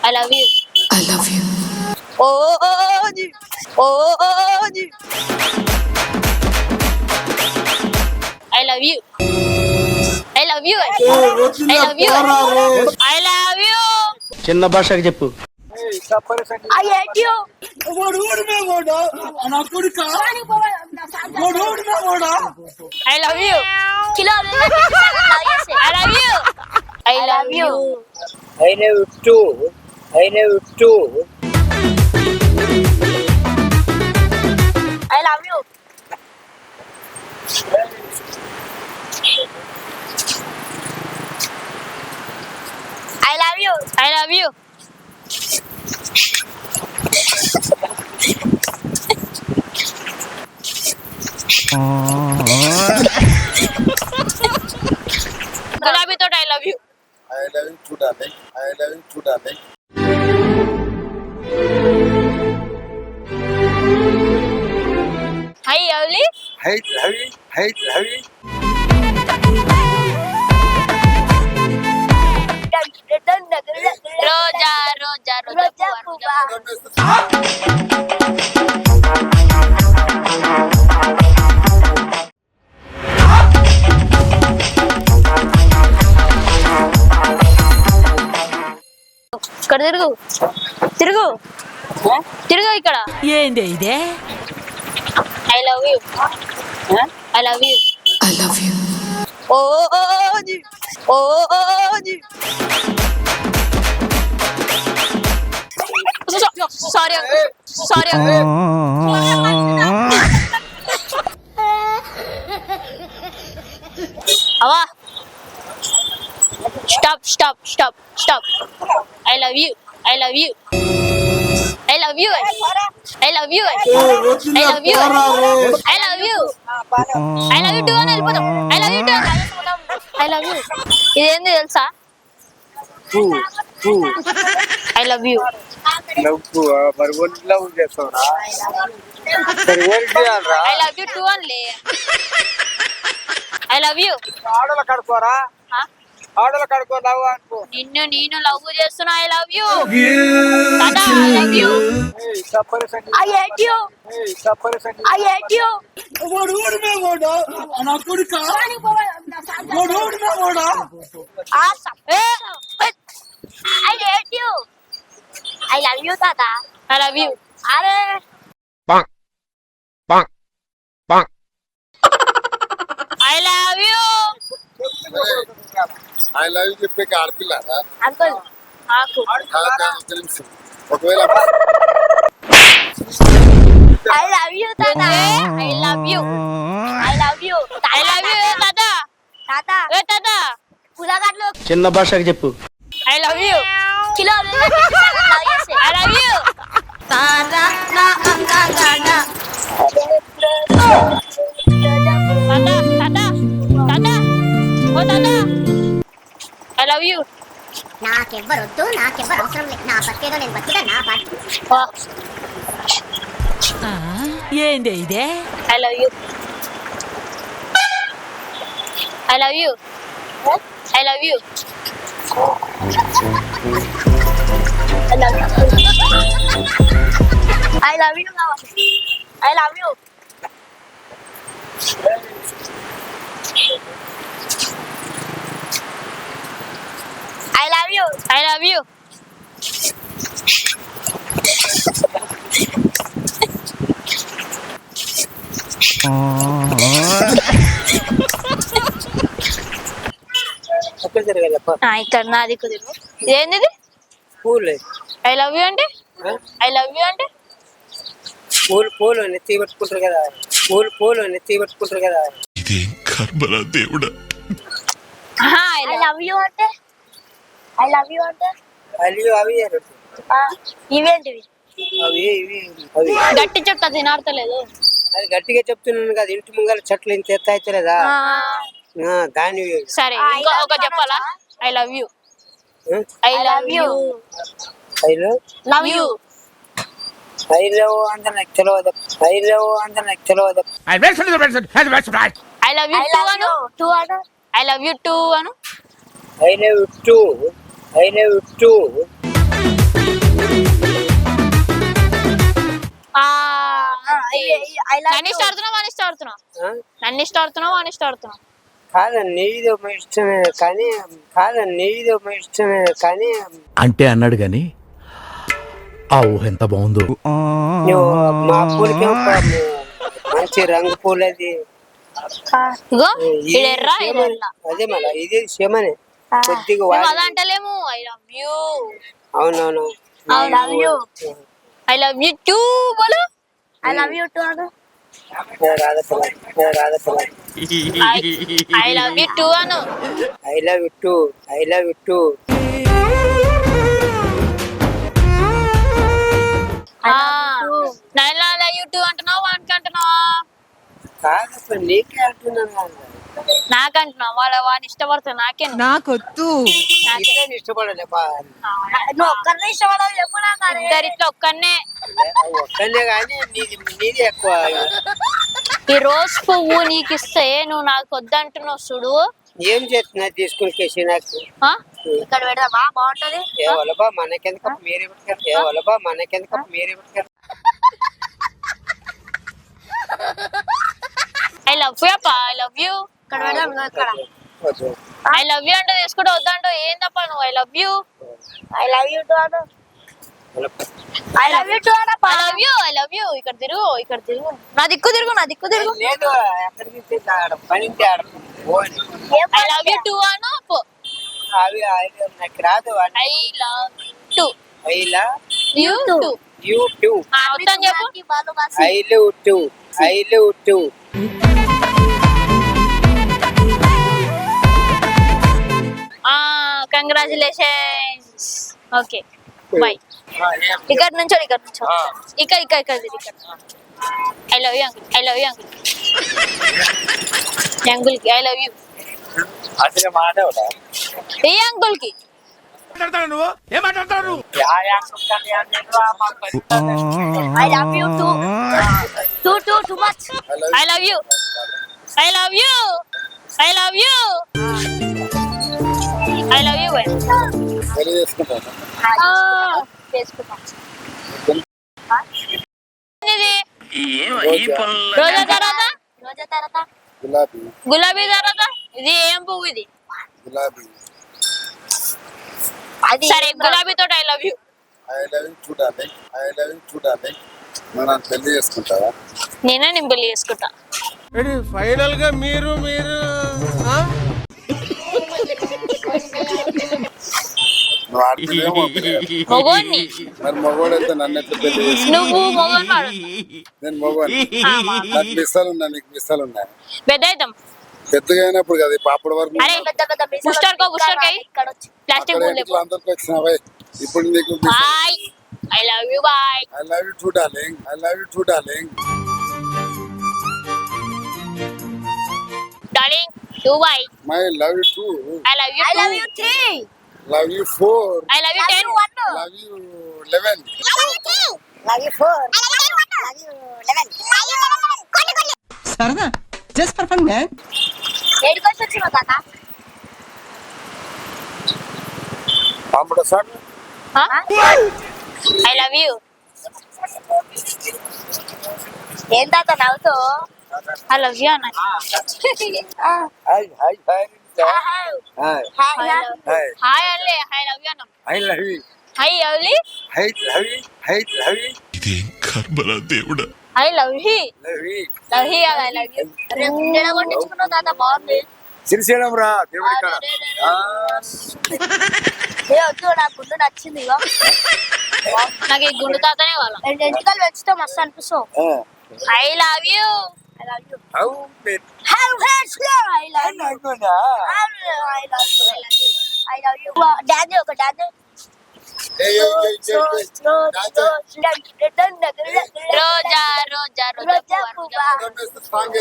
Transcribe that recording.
I love you. I love you. ఓ జీ ఓ జీ I love you. I love you. I love you. I love you. చిన్న భాషకి చెప్పు. I hate you. I love you. కిలో I love you. I love you. I love you too. I love you too. I love you. I love you. I love you. గులాబీ తోట I love you. I love you too, darling. I love you too, darling. Hi ఎవలి Hey, Ravi. Hey, Ravi. రోజా రోజా రోజా పువ్వా. ఇక్కడ తిరుగు తిరుగు తిరుగు ఇక్కడ. ఏంది ఇదే? I love you. I love you. I love you. ఓ జీ ఓ జీ సారీ సారీ అవా stop stop stop stop. I love you. I love you. I love you. I love you. I love you. I love you. I love you too అని వెళ్ళిపోతాం. I love you too I love you. ఇదేంది తెలుసా? I love you. మరి ఒంటి love చేస్తావురా? మరి ఒంటి చేయాలరా? ఐ లవ్ యూ టూ అని. I love you. ఆడల కడుకోరా? ఆడల కడుకో లవ్ అనుకో. నిన్ను నేను లవ్ చేస్తున్నా. I love you. టాటా. I love you. I hate you. I hate you. I hate you. I love you తాతా. I love you. అరే I love you. I love you చెప్పే ఆడపిల్ల అంకుల్ నాకు తెలుసు. ఒకవేళ ఐ లవ్ యూ తాతా. I love you. I love you. I love you తాతా. తాతా ఏ తాతా పులాగట్లు. చిన్న భాషకి చెప్పు. I love you. కిలో ఐ లవ్ యూ. తాతా నా తాతా తాతా తాతా తాతా ఓ తాతా ఐ లవ్ యూ. నాకెవ్వరొద్దు, నాకెవ్వరు అవసరం లేదు. నా బతికేదో నేను బతిగా నా పాటి. ఏంది ఇదే? I love you. I love you. I love you. I love you. I love you. I love you. I love you. ఎక్కడ జరగాలప్ప? ఇక్కడ నాది కుదిరు. ఏంది పూలు. ఐ లవ్ యూ అంటే? ఐ లవ్ యూ అంటే పూలు నెత్తి పట్టుకుంటారు కదా. పూలు నెత్తి పట్టుకుంటారు కదా. ఇదేం కర్మరా దేవుడా. ఐ లవ్ యూ అంటే? ఐ లవ్ యూ అంటే అవి ఇవేంటివి? అవి ఇవి అవి గట్టి చెప్తా తినాడతలేదు. అది గట్టిగా చెప్తున్నాను కదా. ఇంటి ముంగల చెట్లు ఇంత ఎత్త అవుతలేదా? దాని సరే ఇంకో ఒక చెప్పాలా? I love you. I love you. I love you. I love అంటే నాకు తెలియదు. ఐ లవ్ అంటే నాకు తెలియదు. I love you too Anu. Two అను. I love you too Anu. I love you too. I love you too. నన్ను ఇష్ట ఆడుతున్నావు వాని ఇష్ట ఆడుతున్నావు ఆ? నన్ను ఇష్ట ఆడుతున్నావు వాని ఇష్ట ఆడుతున్నావు కాదండి నీదో మా ఇష్టమే కానీ కాదండి నీదో మా ఇష్టమే కానీ అంటే అన్నాడు గాని ఆ ఊహ ఎంత బాగుందో. నువ్వు మా పూలకేమో మంచి రంగు పూలది ఇగో ఇది ఇది ఎర్ర ఇది సేమనే. ఎర్ర అదే మళ్ళీ ఇది సేమనే కొద్దిగా మేము వాడి అలా అంటలేము ఐ లవ్ యూ అవునవును I love you I love you too బోలో ఐ లవ్ యూ టూ అను రాధపల్ల ఐ లవ్ యూ టూ అను I love you too I love you too nine love you too అంటున్నావు వానికి అంటున్నావా కాదు నీకే అంటున్నాను కదా నాకంటున్నావు వాని ఇష్టపడుతుంది నాకే నాకొద్దు. ఇద్దరిని ఇష్టపడలే నువ్వు ఒక్కరిని ఇష్టపడాలి చెప్పు ఇద్దరిట్లో ఒక్కనే ఒక్కనే కానీ నీది ఎక్కువ ఈ రోజు పువ్వు నీకు ఇస్తే నువ్వు నాకు వద్దంటున్నావు చూడు ఏం చేస్తున్నా తీసుకుని కేసి నాకు ఆ? ఇక్కడ పెడదామా బాగుంటది ఏ వలబా మనకెందుకు మీరే పెట్టుకారు ఏ వలబా మనకెందుకు మీరే పెట్టుకారు ఐ లవ్ యూ అప్ప ఐ లవ్ యూ ఇక్కడ పెడదాం ఇక్కడ ఐ లవ్ యూ అంటే తీసుకుంటే వద్దంటూ ఏం తప్ప నువ్వు I love you I love you too Anu I love you too Anu I love you ఇక్కడ తిరుగు నా దిక్కు తిరుగు లేదు ఎక్కడికి తీసుకెళ్ళి పని ఆడ ఐ లవ్ యూ టు అను అవి నాకు రాదు I love too I love you too you too మొత్తం చెప్పు I love too I love too congratulations okay bye ఇక్కడ నుంచో ఇక్కడ I love you uncle uncle కి ఐ లవ్ యూ ఏ అంకుల్ కి I love you too much I love you I love you I love you I love you పెళ్లి చేసుకుంటాను రోజా తర్వాత గులాబీ గులాబీ తర్వాత ఇది ఏం పువ్వు ఇది గులాబీ సరే గులాబీ తోటి I love you I love you చూడాలి మనం పెళ్లి చేసుకుంటావా నేనే నేను పెళ్లి చేసుకుంటా ఫైనల్ గా మీరు నువ్వు ఆడుతున్నావేమో మొగోన్ని మరి మగవాడైతే నన్ను ఎట్లా పెళ్లి చేసి నువ్వు మొగోన్నాడు నేను మగవాడిని నాకు మిస్సాలు ఉన్నాయి నీకు మిస్సాలు ఉన్నాయి పెద్ద అవుతాం పెద్దగా అయినప్పుడు కదా అప్పటి వరకు అరే బుస్టర్ కై ప్లాస్టిక్ అక్కడ పూలు ఇంట్లో అందరికి వచ్చినావా ఇప్పుడు నీకు bye I love you bye I love you చూడాలి darling you bye my love you too I love you 3 love you 4 I love you 10 love you 11 love you 4 love you 11 సరదా జస్ట్ ఫర్ ఫన్ మ్యాన్ ఏడుకొచ్చి వచ్చిన తాత పాంపడ sir I love you ఏం తాత నవ్వుతో I love you అన్న hi hi hi hi hi అల్లే ఐ లవ్ యూ అన్న ఐ లవ్ యూ హై అవలి లవ్ యూ ఇదేం కర్మరా దేవుడా I love you love you I love you రేపు కొట్టించుకున్నావు తాత బాగుంది సిరిసేడం రా దేవుడి కాడ వద్దు నాకు గుండు నచ్చింది ఇగో నాకు ఈ గుండు తాతనే వాళ్ళ ఎంటికలు పెంచితే మస్తు అనిపిస్తావు I love you I love you how bet I love you I love you dance ఒక డాన్స్ రోజా రోజా రోజా పువ్వా, రోజా సాంగ్